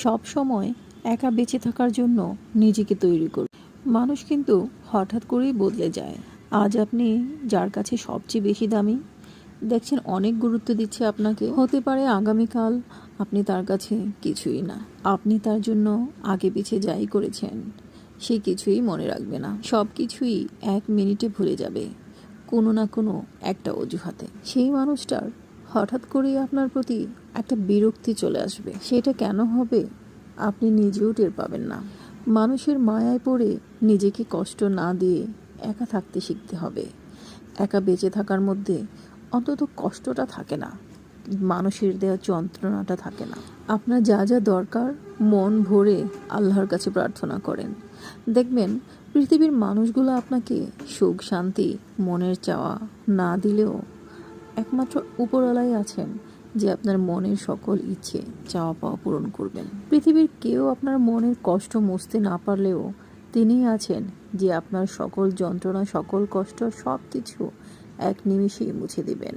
সব সময় একা বেঁচে থাকার জন্য নিজেকে তৈরি করুন। মানুষ কিন্তু হঠাৎ করেই বদলে যায়। আজ আপনি যার কাছে সবচেয়ে বেশি দামি, দেখছেন অনেক গুরুত্ব দিচ্ছে আপনাকে, হতে পারে আগামীকাল আপনি তার কাছে কিছুই না। আপনি তার জন্য আগে পিছিয়ে যাই করেছেন সে কিছুই মনে রাখবে না। সব কিছুই 1 মিনিটে ভুলে যাবে কোনো না কোনো একটা অজুহাতে। সেই মানুষটার হঠাৎ করেই আপনার প্রতি একটা বিরক্তি চলে আসবে। সেটা কেন হবে আপনি নিজেও টের পাবেন না। মানুষের মায়ায় পড়ে নিজেকে কষ্ট না দিয়ে একা থাকতে শিখতে হবে। একা বেঁচে থাকার মধ্যে অন্তত কষ্টটা থাকে না, মানুষের দেওয়া যন্ত্রণাটা থাকে না। আপনার যা যা দরকার মন ভরে আল্লাহর কাছে প্রার্থনা করেন, দেখবেন পৃথিবীর মানুষগুলো আপনাকে সুখ শান্তি মনের চাওয়া না দিলেও একমাত্র উপরওয়ালাই আছেন যে আপনার মনের সকল ইচ্ছে চাওয়া পাওয়া পূরণ করবেন। পৃথিবীর কেউ আপনার মনের কষ্ট মুছতে না পারলেও তিনিই আছেন যে আপনার সকল যন্ত্রণা সকল কষ্ট সব কিছু 1 নিমিষেই মুছে দিবেন।